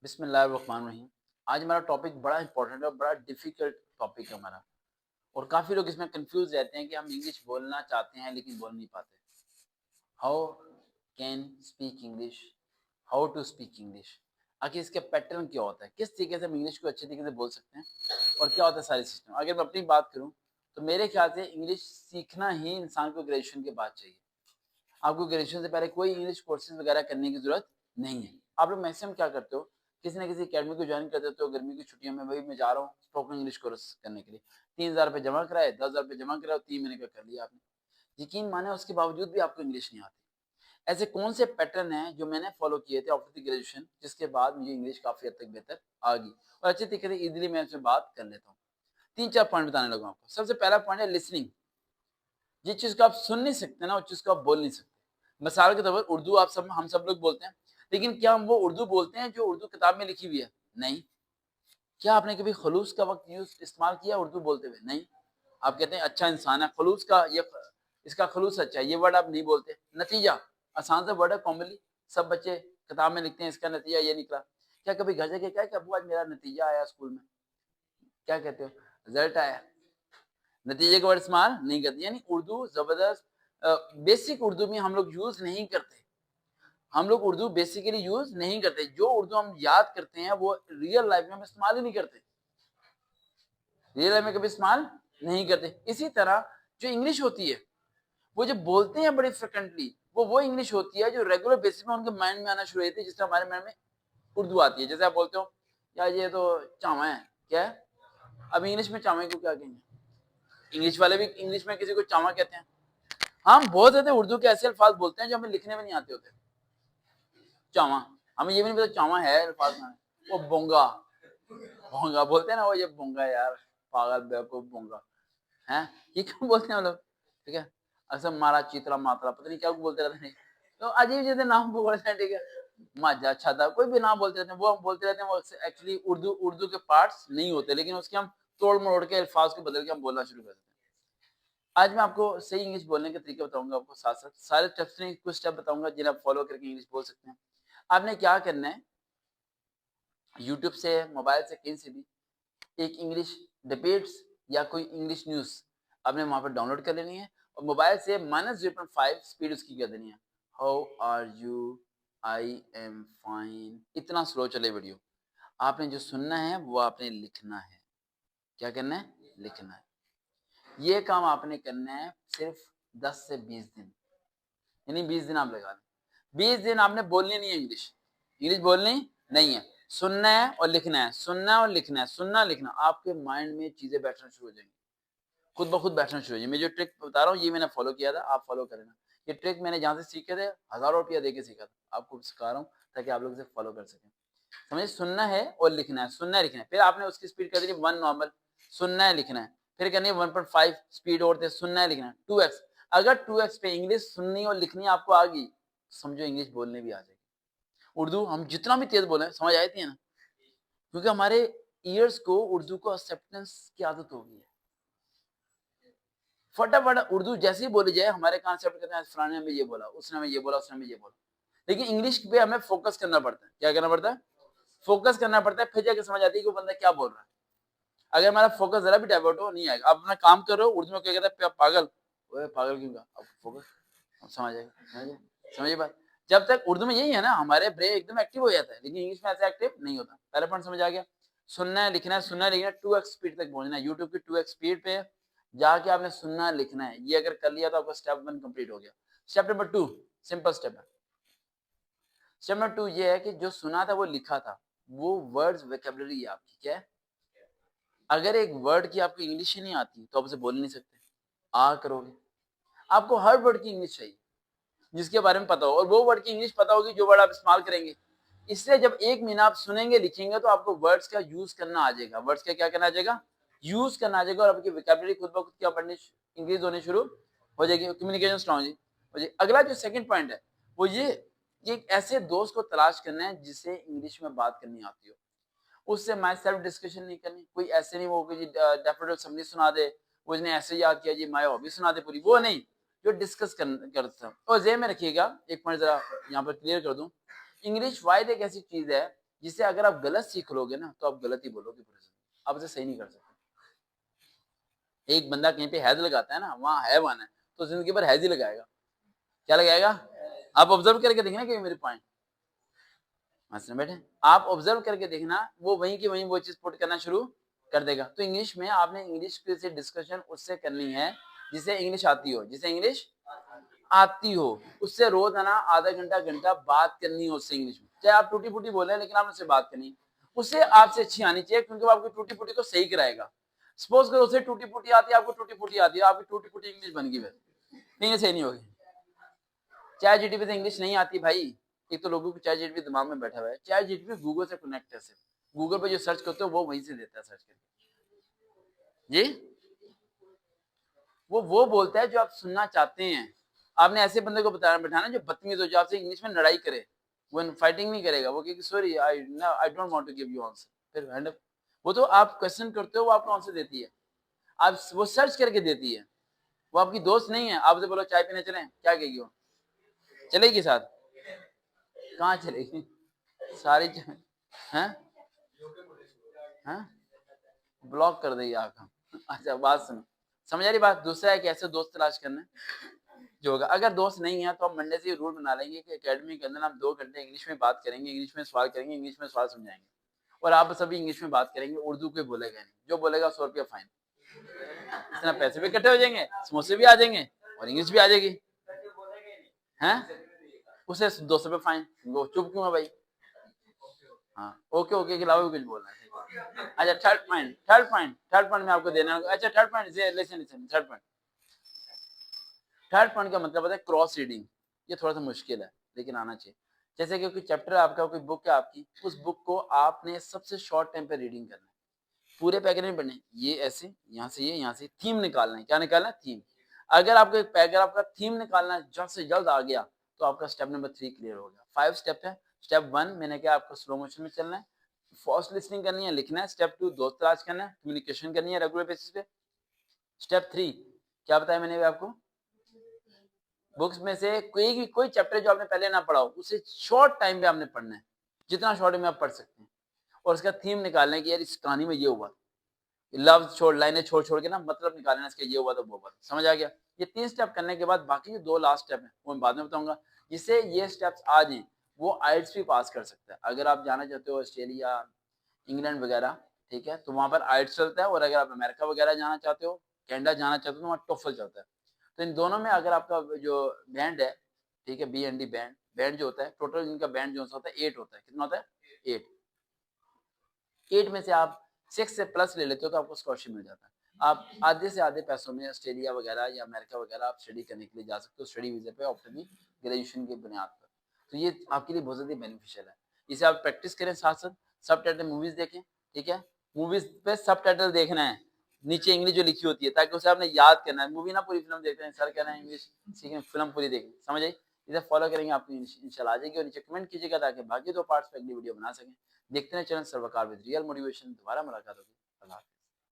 बिस्मिल्लाहिर्रहमानिर्रहीम। आज हमारा टॉपिक बड़ा इंपॉर्टेंट है और बड़ा डिफिकल्ट टॉपिक है हमारा। और काफ़ी लोग इसमें कंफ्यूज रहते हैं कि हम इंग्लिश बोलना चाहते हैं लेकिन बोल नहीं पाते। How can speak English, how to speak English, आखिर इसका पैटर्न क्या होता है, किस तरीके से हम इंग्लिश को अच्छे तरीके से बोल सकते हैं और क्या होता है सारी सिस्टम। अगर मैं अपनी बात करूँ तो मेरे ख्याल से इंग्लिश सीखना ही इंसान को ग्रेजुएशन के बाद चाहिए। आपको ग्रेजुएशन से पहले कोई इंग्लिश कोर्सेज वगैरह करने की ज़रूरत नहीं है। आप लोग मैक्सिमम क्या करते हो, किसी न किसी अकेडमी को ज्वाइन कर देते हो। गर्मी की छुट्टियों में भाई मैं जा रहा हूँ स्पोकन इंग्लिश कोर्स करने के लिए, 3,000 रुपये जमा कराए, 10,000 रुपये जमा कराए और 3 महीने का कर लिया आपने। यकीन माने उसके बावजूद भी आपको इंग्लिश नहीं आती। ऐसे कौन से पैटर्न हैं जो मैंने फॉलो किए थे आफ्टर द ग्रेजुएशन, जिसके बाद मुझे इंग्लिश काफ़ी हद तक बेहतर आ गई और अच्छे तरीके से ईजिली मैं उसमें बात कर लेता हूँ। 3-4 पॉइंट बताने लगा आपको। सबसे पहला पॉइंट है लिसनिंग। जिस चीज़ को आप सुन नहीं सकते ना, उस चीज़ को आप बोल नहीं सकते। मिसाल के तौर पर उर्दू आप सब हम सब लोग बोलते हैं, लेकिन क्या हम वो उर्दू बोलते हैं जो उर्दू किताब में लिखी हुई है? नहीं। क्या आपने कभी खलूस का वक़्त यूज़ इस्तेमाल किया उर्दू बोलते हुए? नहीं। आप कहते हैं अच्छा इंसान है, खलूस का ये इसका खलूस अच्छा है, ये वर्ड आप नहीं बोलते। नतीजा आसान सा वर्ड है, कॉमनली सब बच्चे किताब में लिखते हैं इसका नतीजा ये निकला। क्या कभी घर जाके कहा कि अब्बू आज मेरा नतीजा आया स्कूल में? क्या कहते हो? रिज़ल्ट आया। नतीजे का वर्ड इस्तेमाल नहीं करते, यानी उर्दू ज़बरदस्त बेसिक उर्दू में हम लोग यूज़ नहीं करते। हम लोग उर्दू बेसिकली यूज़ नहीं करते। जो उर्दू हम याद करते हैं वो रियल लाइफ में हम इस्तेमाल ही नहीं करते। रियल लाइफ में कभी इस्तेमाल नहीं करते। इसी तरह जो इंग्लिश होती है, वो जब बोलते हैं बड़े फ्रिक्वेंटली, वो इंग्लिश होती है जो रेगुलर बेसिस में उनके माइंड में आना शुरू होती है, जिस तरह हमारे माइंड में उर्दू आती है। जैसे आप बोलते हो, यार ये तो चावा है, क्या है? अब इंग्लिश में चावा को क्या कहेंगे? इंग्लिश वाले भी इंग्लिश में किसी को चावा कहते हैं। हम बहुत ज़्यादा उर्दू के ऐसे अल्फाज बोलते हैं जो हमें लिखने में नहीं आते होते। चावा, हमें ये भी नहीं पता चावा है अल्फाज में। वो बोंगा, बोंगा बोलते हैं ना, वो ये बोंगा यार, पागल बेवकूफ बोंगा है, ये क्यों बोलते हैं हम लोग? ठीक है, असम मारा चीतरा मात्रा पता नहीं क्या बोलते रहते हैं। तो अजीब जैसे नाम बोलते हैं, ठीक है, माजा छाता कोई भी नाम बोलते रहते हैं, वो हम बोलते रहते हैं। वो एक्चुअली उर्दू उर्दू के पार्ट्स नहीं होते, लेकिन उसके हम तोड़ मरोड़ के अल्फाज को बदल के हम बोलना शुरू कर देते हैं। आज मैं आपको सही इंग्लिश बोलने के तरीके बताऊंगा, आपको साथ साथ सारे टिप्स नहीं, कुछ स्टेप बताऊंगा जिन्हें आप फॉलो करके इंग्लिश बोल सकते हैं। आपने क्या करना है, यूट्यूब से, मोबाइल से, कहीं से भी एक इंग्लिश डिबेट्स या कोई इंग्लिश न्यूज़ आपने वहाँ पर डाउनलोड कर लेनी है और मोबाइल से -0.5 स्पीड उसकी कर देनी है। How are you, I am fine, इतना स्लो चले वीडियो। आपने जो सुनना है वो आपने लिखना है। क्या करना है? लिखना है। ये काम आपने करना है सिर्फ 10 से 20 दिन, यानी 20 दिन आप लगा लें। 20 दिन आपने बोलनी नहीं है इंग्लिश, इंग्लिश बोलनी नहीं है, सुनना है और लिखना है, सुनना है और लिखना है, सुनना लिखना। आपके माइंड में चीजें बैठना शुरू हो जाएंगी, खुद ब खुद बैठना शुरू हो जाएगी। मैं जो ट्रिक बता रहा हूँ ये मैंने फॉलो किया था, आप फॉलो करें। ये ट्रिक मैंने जहाँ से सीखे थे, हज़ारों रुपया देके सीखा था, आपको सिखा रहा हूँ ताकि आप लोग इसे फॉलो कर सकें। समझे? सुनना है और लिखना है, सुनना है लिखना है। फिर आपने उसकी स्पीड कर देनी 1 नॉर्मल, सुनना है लिखना है। फिर करनी है 1.5 स्पीड और थे, सुनना है लिखना है 2x। अगर 2x पे इंग्लिश सुननी और लिखनी आपको आ गई, समझो इंग्लिश बोलने भी आ जाएगी। उर्दू हम जितना भी तेज बोले समझ आती है ना, क्योंकि हमारे ईयर्स को उर्दू को एक्सेप्टेंस की आदत हो गई है। फटाफट उर्दू जैसे ही बोली जाए हमारे कॉन्सेप्ट कहते हैं फलाने में ये बोला, उसने हमें ये बोला, उसने हमें ये बोला। लेकिन इंग्लिश पे हमें फोकस करना पड़ता है। क्या करना पड़ता है? फोकस करना पड़ता है, फिर जाके समझ आती है कि वो बंदा क्या बोल रहा है। अगर हमारा फोकस जरा भी डाइवर्ट हो, नहीं आएगा। आप अपना काम कर रहे हो, उर्दू में क्या कहते हैं, पागल, ओए पागल क्यों कहा? अब फोकस समझ आएगा, समझिए बात। जब तक उर्दू में यही है ना, हमारे ब्रेन एकदम एक्टिव हो जाता है, लेकिन इंग्लिश में ऐसे एक्टिव नहीं होता। पहला पॉइंट समझ आ गया? सुनना है लिखना है, सुनना है लिखना है, 2x स्पीड तक पहुंचना है। यूट्यूब की 2x स्पीड पे जाके आपने सुनना है लिखना है। ये अगर कर लिया तो आपका स्टेप 1 कंप्लीट हो गया। स्टेप नंबर 2 सिंपल स्टेप है। स्टेप नंबर 2 ये है कि जो सुना था वो लिखा था, वो वर्ड्स वोकैबुलरी है आपकी। क्या है? अगर एक वर्ड की आपको इंग्लिश ही नहीं आती तो आप उसे बोल नहीं सकते। आ करोगे, आपको हर वर्ड की इंग्लिश चाहिए जिसके बारे में पता हो, और वो वर्ड की इंग्लिश पता होगी जो वर्ड आप इस्तेमाल करेंगे। इसलिए जब 1 महीना आप सुनेंगे लिखेंगे तो आपको वर्ड्स का यूज करना आ जाएगा। वर्ड्स का क्या करना आ जाएगा? यूज करना आ जाएगा, और आपकी वोकैबुलरी खुद ब खुद क्या बढ़नी, इंक्रीज होनी शुरू हो जाएगी, कम्युनिकेशन स्ट्रॉन्ग हो जाएगी। अगला जो सेकंड पॉइंट है वो ये एक ऐसे दोस्त को तलाश करना है जिससे इंग्लिश में बात करनी आती हो। उससे मैं सेल्फ डिस्कशन नहीं करनी। कोई ऐसे नहीं वो कि जी डेफोडिल समरी सुना दे, वो इसने ऐसे याद किया जी माय हॉबी सुना दे पूरी, वो नहीं। जो डिस्कस करता। और ज़हन में रखिएगा, एक पॉइंट जरा यहाँ पर क्लियर कर दूं, इंग्लिश वाहिद एक ऐसी चीज है जिससे अगर आप गलत सीख लोगे ना तो आप गलत ही बोलोगे पूरी जिंदगी, आप उसे सही नहीं कर सकते। एक बंदा कहीं पे हैज लगाता है ना, वहाँ है वन है, तो जिंदगी भर हैज ही लगाएगा। क्या लगाएगा? आप ऑब्जर्व करके देखना कि मेरे पॉइंट हंसने बैठे, आप ऑब्जर्व करके देखना, वो वहीं की वहीं वो चीज पुट करना शुरू कर देगा। तो इंग्लिश में आपने इंग्लिश से डिस्कशन उससे करनी है जिसे इंग्लिश आती हो, जिसे इंग्लिश आती हो, उससे रोज है ना आधा घंटा घंटा बात करनी हो उससे इंग्लिश में। चाहे आप टूटी फूटी बोले लेकिन आपने उससे बात करनी, उससे आपसे अच्छी आनी चाहिए, क्योंकि वो आपकी टूटी फूटी को सही कराएगा। सपोज करो उसे टूटी फूटी आती है, आपको टूटी फूटी आती है, आपकी टूटी फूटी इंग्लिश बन गई, इंग्लिश सही नहीं होगी। चैट जीटीपी से इंग्लिश नहीं आती भाई। एक तो लोगों को चैट जीटीपी दिमाग में बैठा हुआ है, चैट जीटीपी गूगल से कनेक्ट है, सिर्फ गूगल पे जो सर्च करते हो वो वहीं से देता है सर्च करके जी। वो बोलता है जो आप सुनना चाहते हैं। आपने ऐसे बंदे को बताना बैठाना जो बदतमीज हो, जो आपसे इंग्लिश में लड़ाई करे, वो फाइटिंग नहीं करेगा, वो कहेगी sorry I don't want to give you answer, फिर हैंड अप। वो तो आप क्वेश्चन करते हो वो आपको आंसर देती है, आप वो सर्च करके देती है, वो आपकी दोस्त नहीं है। आप उसे बोलो चाय पीने चलें, क्या कहेगी वो? चलेगी साथ? कहाँ चलेगी? सारी हैं हैं ब्लॉक कर देगी आका। अच्छा बात सुनो, समझ आ रही बात? दूसरा है कि ऐसे दोस्त तलाश करना जो होगा। अगर दोस्त नहीं है तो हम मंडे से रूल बना लेंगे कि एकेडमी के अंदर हम 2 घंटे इंग्लिश में बात करेंगे, इंग्लिश में सवाल करेंगे, इंग्लिश में सवाल समझाएंगे, और आप सभी इंग्लिश में बात करेंगे, उर्दू कोई बोलेगा नहीं, जो बोलेगा 100 रुपया फाइन। इतना पैसे भी इकट्ठे हो जाएंगे, समोसे भी आ जाएंगे और इंग्लिश भी आ जाएगी हैं। उसे 200 रुपये फाइन, वो चुप क्यों है भाई? हाँ ओके ओके के अलावा भी कुछ बोलना है? अच्छा थर्ड पॉइंट में आपको देना। अच्छा third point, listen listen, third point का मतलब होता है क्रॉस रीडिंग। ये थोड़ा सा मुश्किल है लेकिन आना चाहिए। जैसे कि कोई चैप्टर आपका, कोई बुक है आपकी, उस बुक को आपने सबसे शॉर्ट टाइम पे रीडिंग करना है, पूरे पैकेज में पढ़ने, ये ऐसे यहाँ से ये यहाँ से थीम निकालना है। क्या निकालना है? थीम। अगर आपको एक पैराग्राफ का थीम निकालना है जल्द से जल्द आ गया तो आपका स्टेप नंबर 3 क्लियर हो गया। 5 स्टेप है। स्टेप 1 मैंने क्या, आपको स्लो मोशन में चलना है, फास्ट लिसनिंग करनी है, लिखना है। स्टेप 2 दोस्त तलाश करना है, कम्युनिकेशन करनी है रेगुलर बेसिस पे। स्टेप 3 क्या बताया मैंने आपको, बुक्स में से कोई चैप्टर जो आपने पहले ना पढ़ा हो उसे शॉर्ट टाइम पे आपने पढ़ना है, जितना शॉर्ट में आप पढ़ सकते हैं, और उसका थीम निकालना है कि यार इस कहानी में ये हुआ, लव छोड़ लाइनें छोड़ छोड़ के ना मतलब निकालना इसके, ये हुआ तो वो हुआ। समझ आ गया? ये 3 स्टेप करने के बाद बाकी जो 2 लास्ट स्टेप है वो मैं बाद में बताऊंगा। जिससे ये स्टेप्स आ जाए वो आइल्स भी पास कर सकता है। अगर आप जाना चाहते हो ऑस्ट्रेलिया, इंग्लैंड वगैरह, ठीक है, तो वहां पर आइल्स चलता है, और अगर आप अमेरिका वगैरह जाना चाहते हो, कनाडा जाना चाहते हो, तो वहाँ टोफल चलता है। तो इन दोनों में अगर आपका जो बैंड है, ठीक है, BND बैंड, बैंड जो होता है टोटल इनका बैंड जो होता है 8 होता है। कितना होता है? 8। 8 में से आप 6 से प्लस ले लेते हो तो आपको स्कॉलरशिप मिल जाता है। आप आधे से आधे पैसों में ऑस्ट्रेलिया वगैरह या अमेरिका वगैरह आप स्टडी करने के लिए जा सकते हो, स्टडी वीजा पे आफ्टर दी ग्रेजुएशन की बुनियाद पर। तो ये आपके लिए बहुत ज़्यादा बेनिफिशियल है। इसे आप प्रैक्टिस करें, साथ साथ सब टाइटल मूवीज देखें, ठीक है, मूवीज पे सब टाइटल देखना है, नीचे इंग्लिश जो लिखी होती है, ताकि उसे आपने याद करना है। मूवी ना पूरी फिल्म देख रहे हैं, सर कह रहे हैं इंग्लिश सीखें, फिल्म पूरी देखें। समझ आई? इसे फॉलो करेंगे आपको इंशाल्लाह आ जाएगी। और नीचे कमेंट कीजिएगा ताकि बाकी 2 पार्ट्स पे अगली वीडियो बना सकें। देखते हैं चैनल सर्वकार विद रियल मोटिवेशन। दोबारा मुलाकात होगी। अल्लाह।